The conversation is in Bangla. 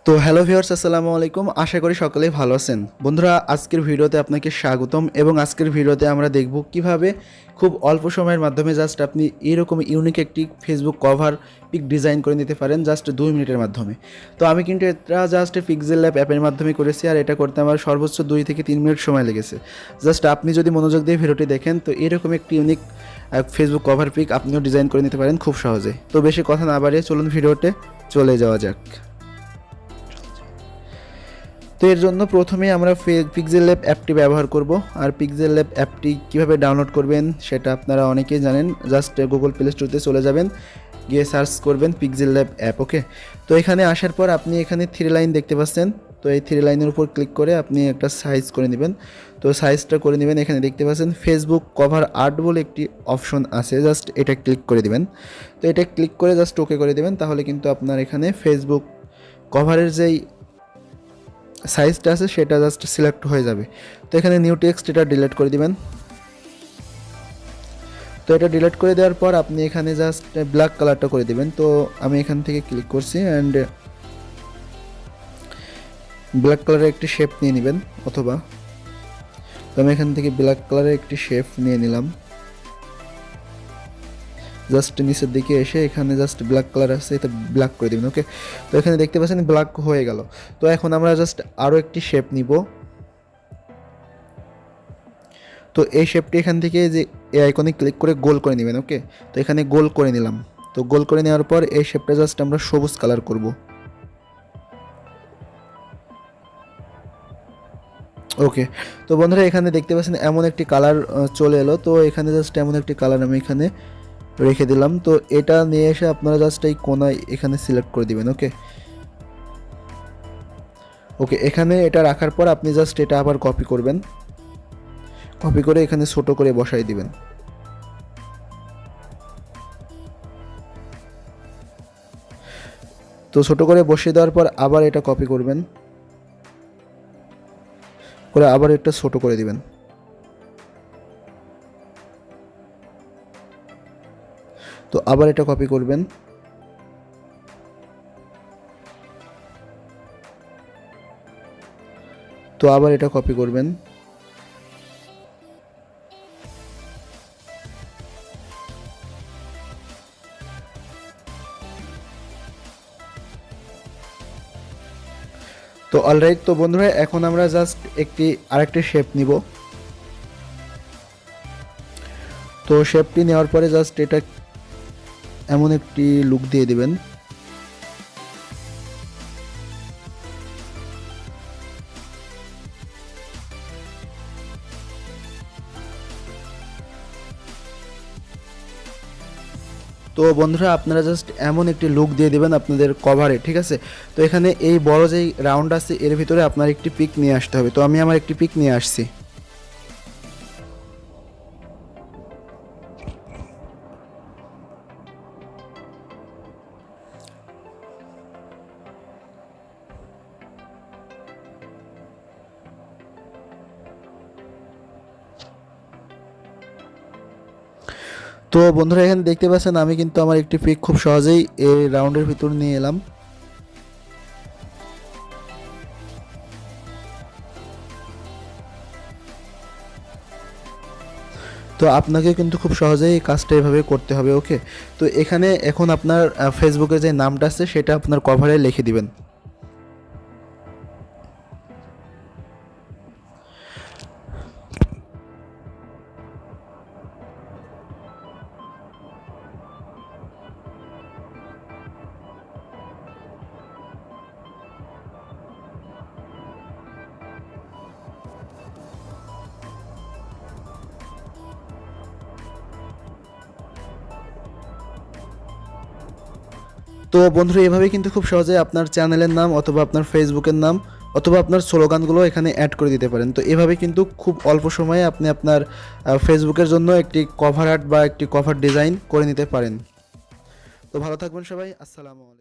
তো হ্যালো ভিউয়ার্স, আসসালামু আলাইকুম। আশা করি সকলেই ভালো আছেন। বন্ধুরা, আজকের ভিডিওতে আপনাকে স্বাগতম। এবং আজকের ভিডিওতে আমরা দেখব কিভাবে খুব অল্প সময়ের মাধ্যমে জাস্ট আপনি এরকম ইউনিক একটি ফেসবুক কভার পিক ডিজাইন করে নিতে পারেন জাস্ট 2 মিনিটের মাধ্যমে। তো আমি কিন্তু এটা জাস্ট pixellab অ্যাপের মাধ্যমে করেছি, আর এটা করতে আমার সর্বোচ্চ 2 থেকে 3 মিনিট সময় লেগেছে। জাস্ট আপনি যদি মনোযোগ দিয়ে ভিডিওটি দেখেন তো এরকম একটি ইউনিক ফেসবুক কভার পিক আপনিও ডিজাইন করে নিতে পারেন খুব সহজে। তো বেশি কথা না বাড়িয়ে চলুন ভিডিওতে চলে যাওয়া যাক। তো এর জন্য প্রথমেই আমরা pixellab অ্যাপটি ব্যবহার করব। আর pixellab অ্যাপটি কীভাবে ডাউনলোড করবেন সেটা আপনারা অনেকেই জানেন। জাস্ট গুগল প্লে স্টোরে চলে যাবেন, গিয়ে সার্চ করবেন pixellab অ্যাপ। ওকে, তো এখানে আসার পর আপনি এখানে 3 লাইন দেখতে পাচ্ছেন। তো এই 3 লাইনের উপর ক্লিক করে আপনি একটা সাইজ করে নেবেন। তো সাইজটা করে নেবেন, এখানে দেখতে পাচ্ছেন ফেসবুক কভার আর্ট বলে একটি অপশন আছে, জাস্ট এটা ক্লিক করে দিবেন। তো এটা ক্লিক করে জাস্ট ওকে করে দেবেন, তাহলে কিন্তু আপনার এখানে ফেসবুক কভারের যেই সাইজটা আছে সেটা জাস্ট সিলেক্ট হয়ে যাবে। তো এখানে নিউ টেক্সট এটা ডিলিট করে দিবেন। তো এটা ডিলিট করে দেওয়ার পর আপনি এখানে জাস্ট ব্ল্যাক কালারটা করে দিবেন। তো আমি এখান থেকে ক্লিক করছি অ্যান্ড ব্ল্যাক কালারের একটি শেপ নিয়ে নেবেন, অথবা তো আমি এখান থেকে ব্ল্যাক কালারের একটি শেপ নিয়ে নিলাম। জাস্ট নিচের দিকে এসে এখানে জাস্ট ব্ল্যাক কালার আছে, এটা ব্ল্যাক করে দেবেন। ওকে, তো এখানে দেখতে পাচ্ছেন ব্ল্যাক হয়ে গেল। তো এখন আমরা জাস্ট আরও একটি শেপ নিব। তো এই শেপটি এখান থেকে যে এই আইকনে ক্লিক করে গোল করে নেবেন। ওকে, তো এখানে গোল করে নিলাম। তো গোল করে নেওয়ার পর এই শেপটা জাস্ট আমরা সবুজ কালার করব। ওকে, তো বন্ধুরা এখানে দেখতে পাচ্ছেন এমন একটি কালার চলে এলো। তো এখানে জাস্ট এমন একটি কালার আমি এখানে রেখে দিলাম। তো এটা নিয়ে এসে আপনারা জাস্ট এই কোনায় এখানে সিলেক্ট করে দিবেন। ওকে ওকে এখানে এটা রাখার পর আপনি জাস্ট এটা আবার কপি করবেন, কপি করে এখানে ছোট করে বসাই দিবেন। তো ছোট করে বসিয়ে দেওয়ার পর আবার এটা কপি করবেন, করে আবার এটা ছোট করে দিবেন। তো আবার এটা কপি করবেন, তো আবার এটা কপি করবেন। তো অলরাইট, তো বন্ধুরা এখন আমরা জাস্ট আরেকটি শেপ নিব। তো শেপটি নেওয়ার পরে জাস্ট এটা এমন একটি লুক দিয়ে দিবেন। তো বন্ধুরা আপনারা জাস্ট এমন একটি লুক দিয়ে দেবেন আপনাদের কভারে, ঠিক আছে। তো এখানে এই বড় যেই রাউন্ড আছে এর ভিতরে আপনার একটি পিক নিয়ে আসতে হবে। তো আমি আমার একটি পিক নিয়ে আসছি। তো বন্ধুরা এখানে দেখতে পাচ্ছেন আমি কিন্তু আমার একটি পিক খুব সহজেই এই রাউন্ডের ভিতর নিয়ে এলাম। তো আপনাকে কিন্তু খুব সহজেই এই কাজটা এভাবে করতে হবে। ওকে, তো এখানে এখন আপনার ফেসবুকের যে নামটা আছে সেটা আপনার কভারে লিখে দিবেন। তো বন্ধুরা এভাবে কিন্তু খুব সহজে আপনার চ্যানেলের নাম অথবা আপনার ফেসবুকের নাম অথবা আপনার স্লোগানগুলো এখানে অ্যাড করে দিতে পারেন। তো এভাবে কিন্তু খুব অল্প সময়ে আপনি আপনার ফেসবুকের জন্য একটি কভার আর্ট বা একটি কভার ডিজাইন করে নিতে পারেন। তো ভালো থাকবেন সবাই, আসসালামু আলাইকুম।